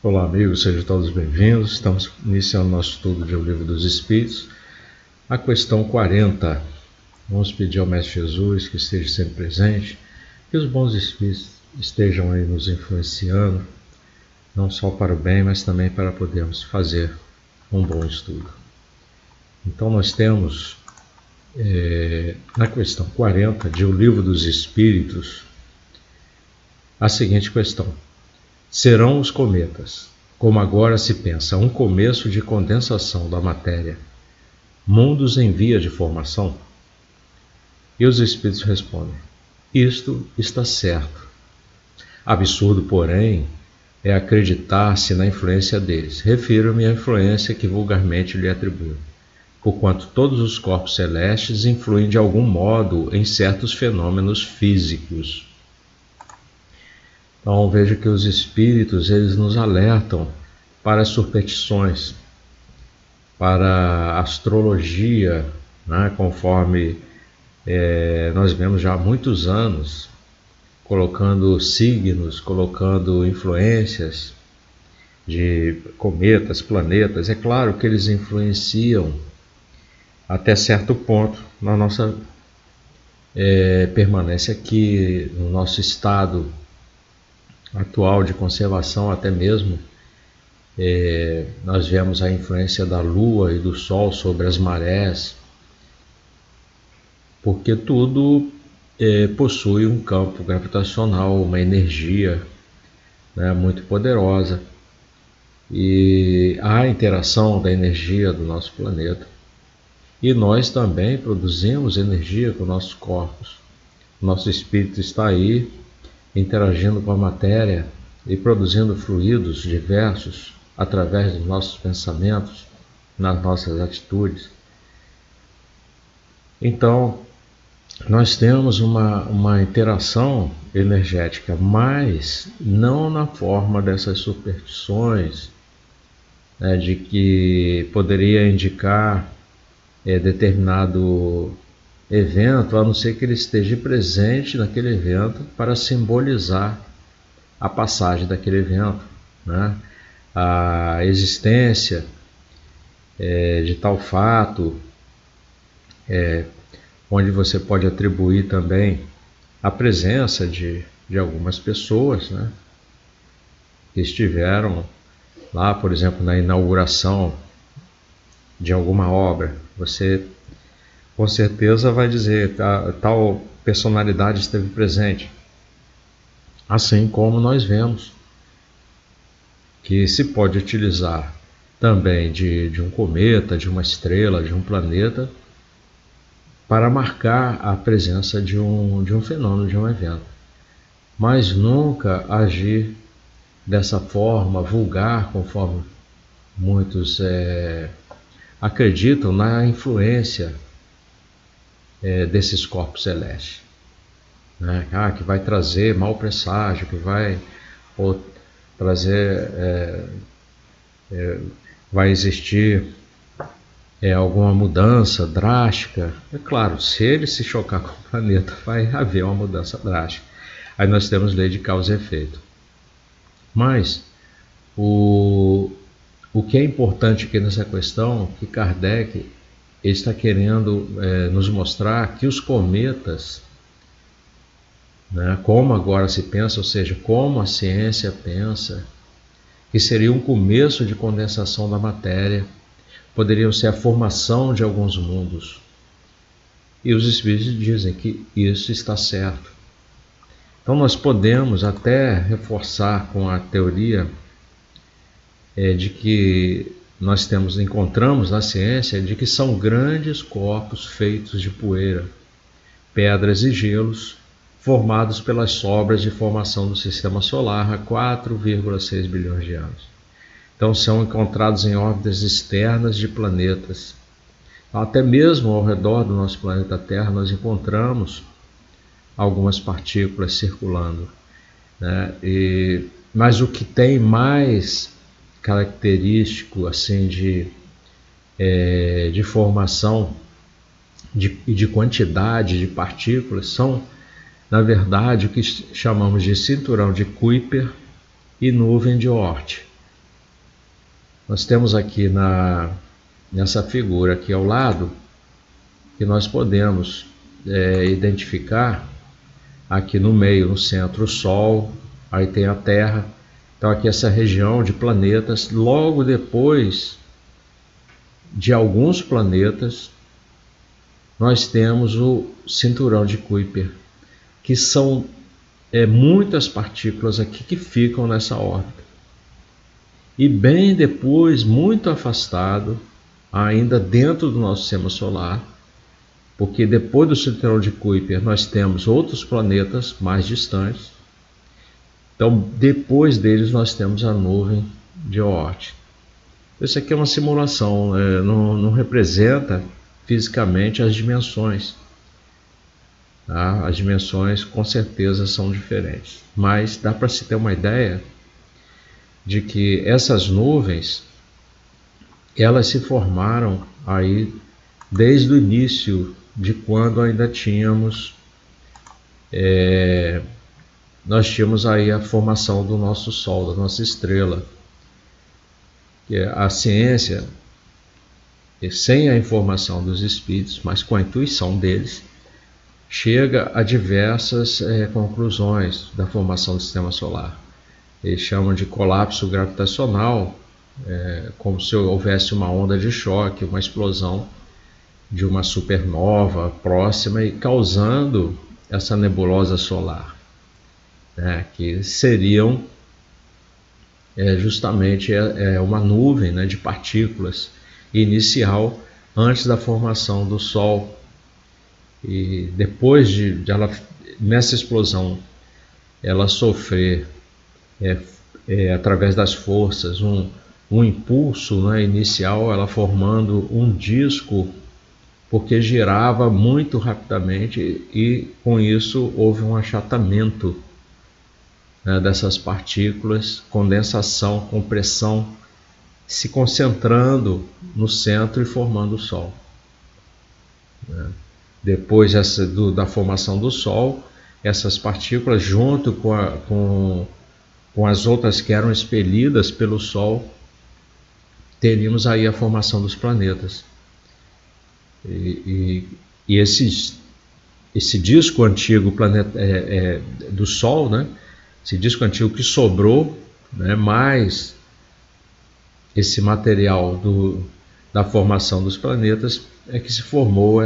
Olá, amigos, sejam todos bem-vindos. Estamos iniciando nosso estudo de O Livro dos Espíritos, a questão 40. Vamos pedir ao Mestre Jesus que esteja sempre presente, que os bons espíritos estejam aí nos influenciando, não só para o bem, mas também para podermos fazer um bom estudo. Então, nós temos na questão 40 de O Livro dos Espíritos a seguinte questão: serão os cometas, como agora se pensa, um começo de condensação da matéria, mundos em via de formação? E os espíritos respondem: isto está certo. Absurdo, porém, é acreditar-se na influência deles. Refiro-me à influência que vulgarmente lhe atribuem, porquanto todos os corpos celestes influem de algum modo em certos fenômenos físicos. Então veja que os espíritos eles nos alertam para as superstições, para a astrologia, né, conforme nós vemos já há muitos anos, colocando signos, colocando influências de cometas, planetas. É claro que eles influenciam até certo ponto na nossa permanência aqui, no nosso estado atual de conservação. Até mesmo nós vemos a influência da Lua e do Sol sobre as marés, porque tudo possui um campo gravitacional, uma energia, né, muito poderosa, e há a interação da energia do nosso planeta, e nós também produzimos energia com nossos corpos. Nosso espírito está aí interagindo com a matéria e produzindo fluidos diversos através dos nossos pensamentos, nas nossas atitudes. Então, nós temos uma interação energética, mas não na forma dessas superstições, né, de que poderia indicar determinado evento, a não ser que ele esteja presente naquele evento para simbolizar a passagem daquele evento, né? A existência de tal fato, onde você pode atribuir também a presença de algumas pessoas, né, que estiveram lá, por exemplo, na inauguração de alguma obra. Você com certeza vai dizer tal personalidade esteve presente. Assim como nós vemos que se pode utilizar também de um cometa, de uma estrela, de um planeta, para marcar a presença de um fenômeno, de um evento. Mas nunca agir dessa forma vulgar, conforme muitos acreditam na influência desses corpos celestes, né? Que vai trazer mau presságio, que vai trazer, vai existir alguma mudança drástica. É claro, se ele se chocar com o planeta, vai haver uma mudança drástica. Aí nós temos lei de causa e efeito. Mas o que é importante aqui nessa questão, que Kardec está querendo nos mostrar que os cometas, né, como agora se pensa, ou seja, como a ciência pensa, que seria um começo de condensação da matéria, poderiam ser a formação de alguns mundos. E os espíritos dizem que isso está certo. Então nós podemos até reforçar com a teoria de que nós encontramos na ciência, de que são grandes corpos feitos de poeira, pedras e gelos, formados pelas sobras de formação do sistema solar há 4,6 bilhões de anos. Então são encontrados em órbitas externas de planetas. Até mesmo ao redor do nosso planeta Terra nós encontramos algumas partículas circulando, né? Mas o que tem mais característico assim de formação e de quantidade de partículas são, na verdade, o que chamamos de cinturão de Kuiper e nuvem de Oort. Nós temos aqui nessa figura aqui ao lado, que nós podemos identificar aqui no meio, no centro, o Sol, aí tem a Terra. Então aqui essa região de planetas, logo depois de alguns planetas, nós temos o cinturão de Kuiper, que são muitas partículas aqui que ficam nessa órbita. E bem depois, muito afastado, ainda dentro do nosso sistema solar, porque depois do cinturão de Kuiper nós temos outros planetas mais distantes. Então, depois deles nós temos a nuvem de Oort. Isso aqui é uma simulação, não representa fisicamente as dimensões. Tá? As dimensões com certeza são diferentes, mas dá para se ter uma ideia de que essas nuvens, elas se formaram aí desde o início de quando ainda tínhamos nós tínhamos aí a formação do nosso Sol, da nossa estrela. A ciência, sem a informação dos espíritos, mas com a intuição deles, chega a diversas conclusões da formação do sistema solar. Eles chamam de colapso gravitacional, como se houvesse uma onda de choque, uma explosão de uma supernova próxima e causando essa nebulosa solar, que seriam justamente uma nuvem de partículas inicial antes da formação do Sol. E depois de ela, nessa explosão, ela sofrer através das forças um impulso inicial, ela formando um disco, porque girava muito rapidamente e com isso houve um achatamento dessas partículas, condensação, compressão, se concentrando no centro e formando o Sol. Depois da formação do Sol, essas partículas, junto com as outras que eram expelidas pelo Sol, teríamos aí a formação dos planetas. E esse disco antigo do Sol, esse disco antigo que sobrou, mais esse material da formação dos planetas, é que se formou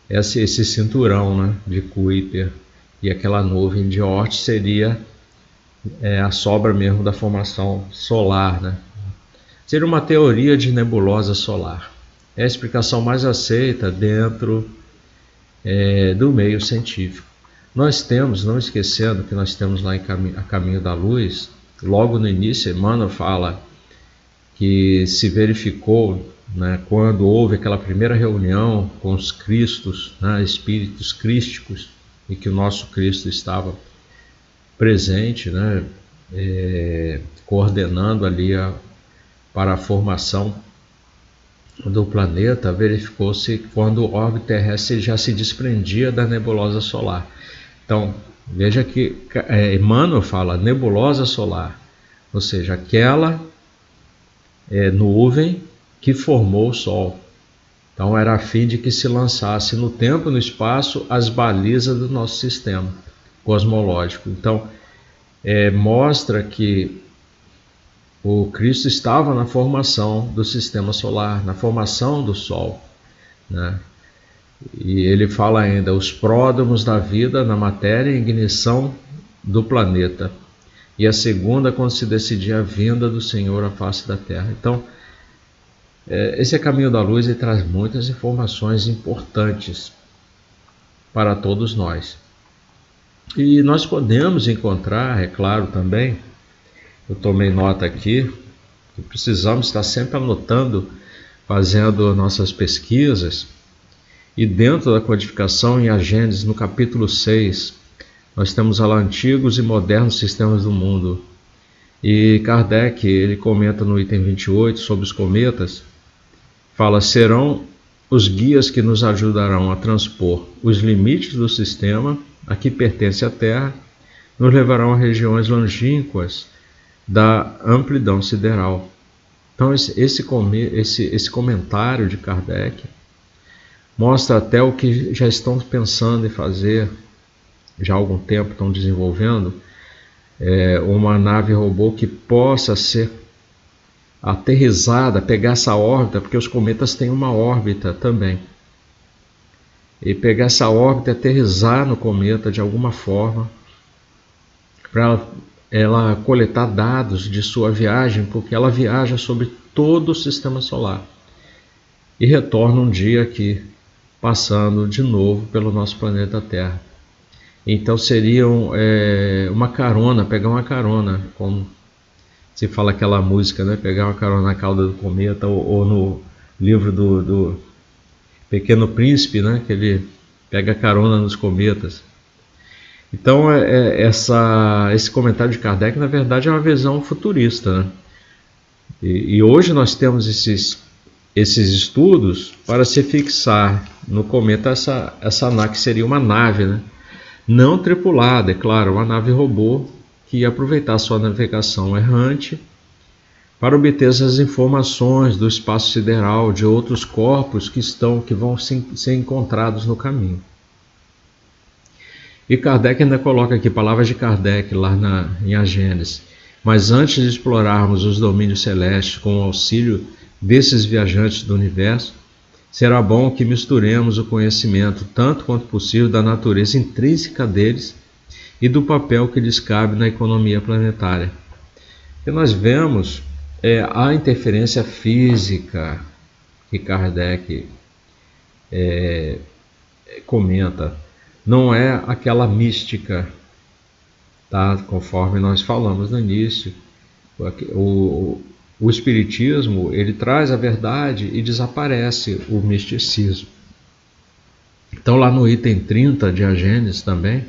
esse cinturão de Kuiper, e aquela nuvem de Oort seria a sobra mesmo da formação solar. Seria uma teoria de nebulosa solar. É a explicação mais aceita dentro do meio científico. Nós temos, não esquecendo que nós temos lá A Caminho da Luz, logo no início, Emmanuel fala que se verificou, quando houve aquela primeira reunião com os Cristos, espíritos crísticos, e que o nosso Cristo estava presente, coordenando ali para a formação do planeta, verificou-se quando o orbe terrestre já se desprendia da nebulosa solar. Então, veja que Emmanuel fala nebulosa solar, ou seja, aquela nuvem que formou o Sol. Então, era a fim de que se lançasse no tempo e no espaço as balizas do nosso sistema cosmológico. Então, mostra que o Cristo estava na formação do sistema solar, na formação do Sol. E ele fala ainda, os pródromos da vida na matéria e ignição do planeta. E a segunda, quando se decidia a vinda do Senhor à face da Terra. Então, esse é Caminho da Luz, ele traz muitas informações importantes para todos nós. E nós podemos encontrar, é claro também, eu tomei nota aqui, que precisamos estar sempre anotando, fazendo nossas pesquisas. E dentro da codificação em Gênesis, no capítulo 6, nós temos lá antigos e modernos sistemas do mundo. E Kardec, ele comenta no item 28 sobre os cometas, fala, serão os guias que nos ajudarão a transpor os limites do sistema a que pertence a Terra, nos levarão a regiões longínquas da amplidão sideral. Então esse comentário de Kardec mostra até o que já estão pensando em fazer, já há algum tempo estão desenvolvendo, uma nave robô que possa ser aterrissada, pegar essa órbita, porque os cometas têm uma órbita também, e pegar essa órbita e aterrissar no cometa de alguma forma, para ela coletar dados de sua viagem, porque ela viaja sobre todo o sistema solar e retorna um dia aqui, passando de novo pelo nosso planeta Terra. Então seria uma carona, pegar uma carona, como se fala aquela música, né? Pegar uma carona na cauda do cometa, ou no livro do Pequeno Príncipe, né? Que ele pega carona nos cometas. Então esse comentário de Kardec, na verdade, é uma visão futurista, né? E hoje nós temos esses estudos para se fixar no cometa essa nave, que seria uma nave, né? Não tripulada, é claro, uma nave robô que ia aproveitar sua navegação errante para obter essas informações do espaço sideral, de outros corpos que vão ser encontrados no caminho. E Kardec ainda coloca aqui palavras de Kardec lá em A Gênese. Mas antes de explorarmos os domínios celestes com o auxílio desses viajantes do universo, será bom que misturemos o conhecimento, tanto quanto possível, da natureza intrínseca deles e do papel que lhes cabe na economia planetária. E nós vemos a interferência física que Kardec comenta. Não é aquela mística, tá? Conforme nós falamos no início. O Espiritismo, ele traz a verdade e desaparece o misticismo. Então lá no item 30 de A Gênese também,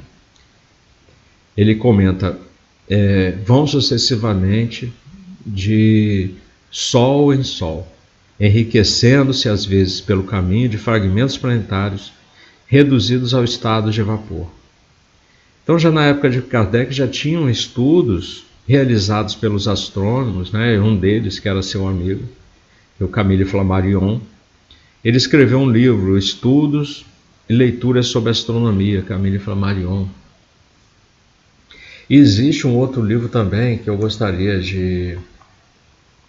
ele comenta, vão sucessivamente de sol em sol, enriquecendo-se às vezes pelo caminho de fragmentos planetários reduzidos ao estado de vapor. Então já na época de Kardec já tinham estudos realizados pelos astrônomos, né? Um deles, que era seu amigo, o Camille Flammarion. Ele escreveu um livro, Estudos e Leituras sobre Astronomia, Camille Flammarion. E existe um outro livro também que eu gostaria de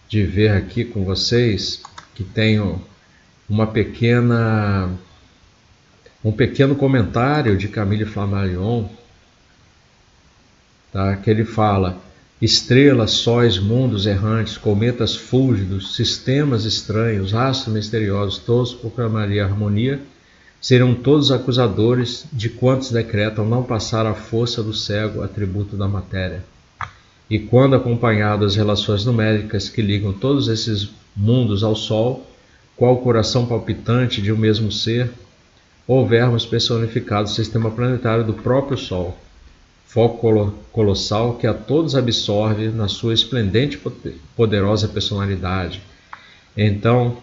ver aqui com vocês, que tem um pequeno comentário de Camille Flammarion, tá? Que ele fala: estrelas, sóis, mundos errantes, cometas fúlgidos, sistemas estranhos, astros misteriosos, todos proclamaria harmonia, serão todos acusadores de quantos decretam não passar a força do cego, atributo da matéria. E quando acompanhado as relações numéricas que ligam todos esses mundos ao Sol, qual o coração palpitante de um mesmo ser, houvermos personificado o sistema planetário do próprio Sol, foco colossal que a todos absorve na sua esplendente poderosa personalidade. Então,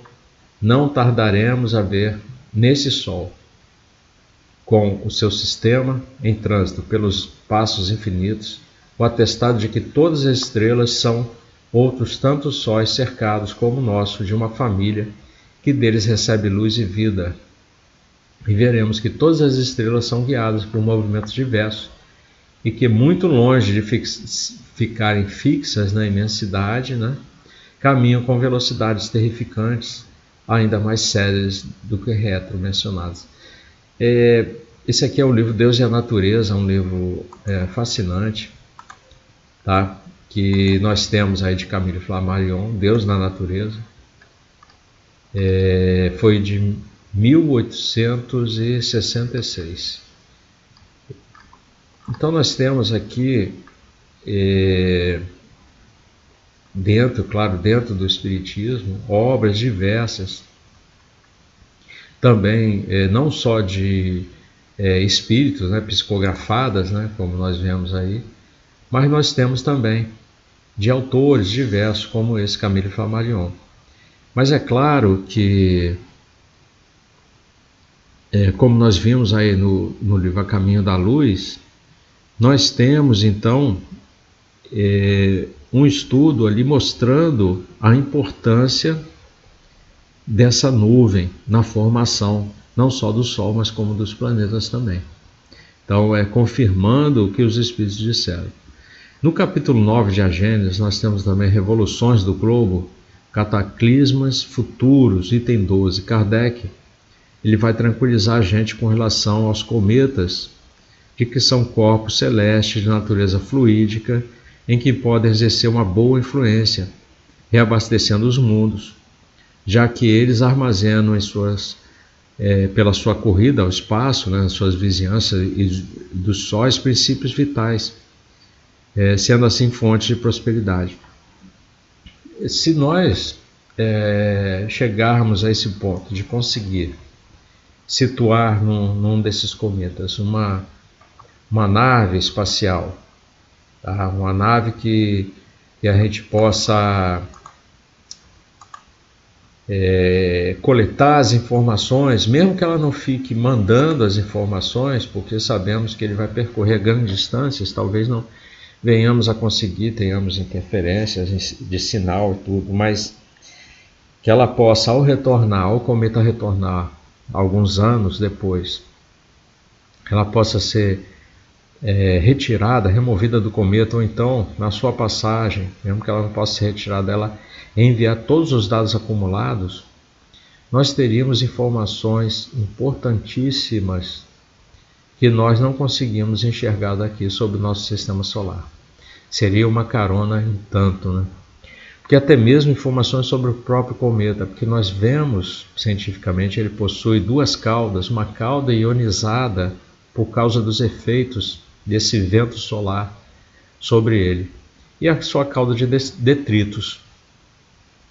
não tardaremos a ver nesse Sol, com o seu sistema em trânsito pelos passos infinitos, o atestado de que todas as estrelas são outros tantos sóis cercados como o nosso de uma família que deles recebe luz e vida. E veremos que todas as estrelas são guiadas por movimentos diversos e que, muito longe de ficarem fixas na imensidade, né, caminham com velocidades terrificantes, ainda mais sérias do que retro mencionadas. Esse aqui é o livro Deus e a Natureza, um livro fascinante, tá? Que nós temos aí de Camille Flammarion, Deus na Natureza. Foi de 1866. Então nós temos aqui, dentro do Espiritismo, obras diversas, também não só de espíritos, né, psicografadas, né, como nós vemos aí, mas nós temos também de autores diversos, como esse Camille Flammarion. Mas é claro que, como nós vimos aí no livro A Caminho da Luz, nós temos então um estudo ali mostrando a importância dessa nuvem na formação, não só do Sol, mas como dos planetas também. Então, confirmando o que os Espíritos disseram. No capítulo 9 de A Gênesis, nós temos também revoluções do globo, cataclismas futuros, item 12. Kardec, ele vai tranquilizar a gente com relação aos cometas, de que são corpos celestes de natureza fluídica, em que podem exercer uma boa influência, reabastecendo os mundos, já que eles armazenam em pela sua corrida ao espaço, nas suas vizinhanças e dos sóis, princípios vitais, sendo assim fontes de prosperidade. Se nós chegarmos a esse ponto de conseguir situar num desses cometas uma nave espacial, tá? Uma nave que a gente possa coletar as informações, mesmo que ela não fique mandando as informações, porque sabemos que ele vai percorrer grandes distâncias, talvez não venhamos a conseguir, tenhamos interferências de sinal e tudo, mas que ela possa, ao cometa retornar alguns anos depois, ela possa ser retirada, removida do cometa, ou então, na sua passagem, mesmo que ela não possa ser retirada, ela enviar todos os dados acumulados, nós teríamos informações importantíssimas que nós não conseguimos enxergar daqui sobre o nosso sistema solar. Seria uma carona em tanto, né? Porque até mesmo informações sobre o próprio cometa, porque nós vemos cientificamente ele possui duas caudas, uma cauda ionizada por causa dos efeitos desse vento solar sobre ele, e a sua cauda de detritos,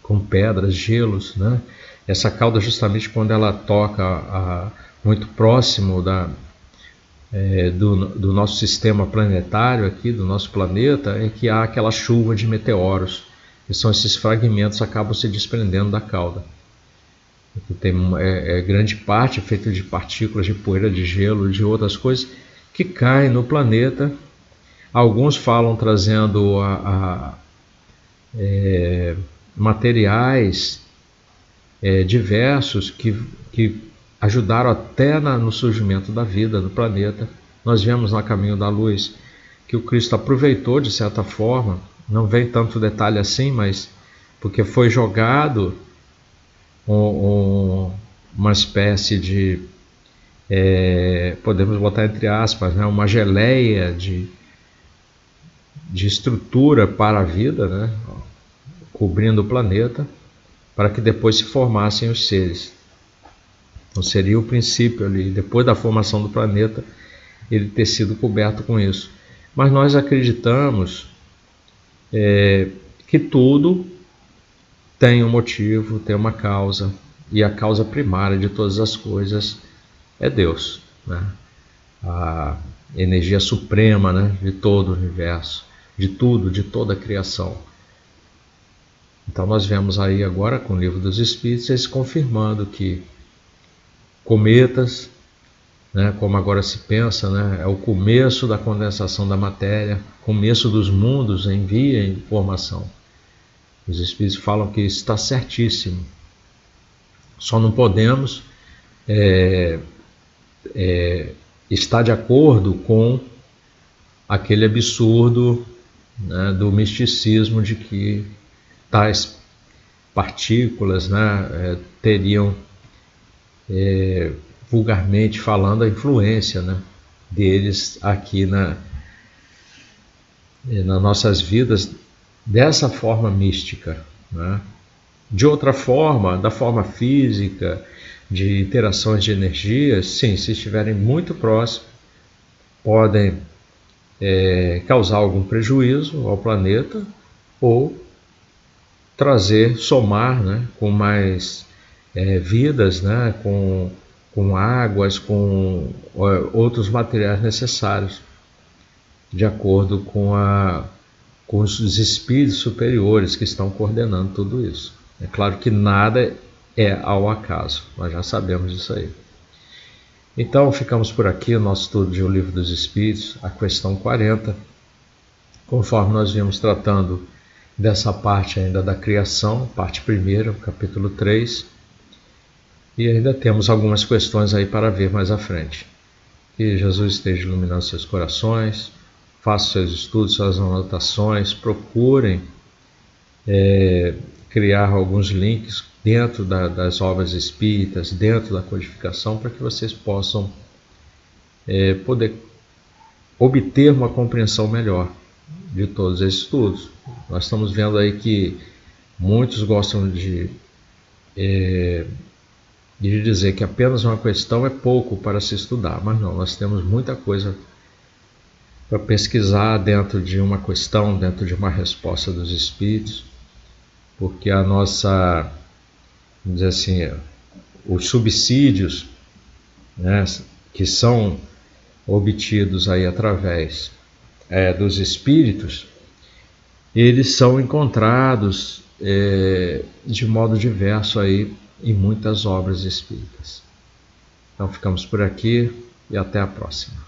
com pedras, gelos, né? Essa cauda, justamente quando ela toca muito próximo do nosso sistema planetário aqui, do nosso planeta, é que há aquela chuva de meteoros, que são esses fragmentos que acabam se desprendendo da cauda. Tem grande parte feita de partículas de poeira, de gelo, de outras coisas que caem no planeta. Alguns falam trazendo materiais diversos que ajudaram até no surgimento da vida no planeta. Nós vemos no Caminho da Luz que o Cristo aproveitou de certa forma, não vem tanto detalhe assim, mas porque foi jogado uma espécie de, podemos botar entre aspas, né, uma geleia de estrutura para a vida, né, cobrindo o planeta, para que depois se formassem os seres. Então seria o princípio ali, depois da formação do planeta, ele ter sido coberto com isso. Mas nós acreditamos que tudo tem um motivo, tem uma causa, e a causa primária de todas as coisas é Deus, né? A energia suprema, né, de todo o universo, de tudo, de toda a criação. Então nós vemos aí agora com o Livro dos Espíritos eles confirmando que cometas, né, como agora se pensa, né, é o começo da condensação da matéria, começo dos mundos em via e formação. Os Espíritos falam que isso está certíssimo. Só não podemos estar de acordo com aquele absurdo, né, do misticismo de que tais partículas, né, teriam, vulgarmente falando, a influência, né, deles aqui nas nossas vidas dessa forma mística, né? De outra forma, da forma física, de interações de energias, sim, se estiverem muito próximos, podem causar algum prejuízo ao planeta ou somar, né, com mais vidas, né, com águas, com outros materiais necessários, de acordo com os espíritos superiores que estão coordenando tudo isso. É claro que nada é ao acaso, nós já sabemos disso aí. Então ficamos por aqui o nosso estudo de O Livro dos Espíritos, a questão 40, conforme nós viemos tratando dessa parte ainda da criação, parte primeira, capítulo 3, e ainda temos algumas questões aí para ver mais à frente. Que Jesus esteja iluminando seus corações, façam seus estudos, suas anotações, procurem criar alguns links dentro das obras espíritas, dentro da codificação, para que vocês possam poder obter uma compreensão melhor de todos esses estudos. Nós estamos vendo aí que muitos gostam de dizer que apenas uma questão é pouco para se estudar, mas não, nós temos muita coisa para pesquisar dentro de uma questão, dentro de uma resposta dos espíritos, porque a nossa, vamos dizer assim, os subsídios, né, que são obtidos aí através dos espíritos, eles são encontrados de modo diverso aí em muitas obras espíritas. Então ficamos por aqui e até a próxima.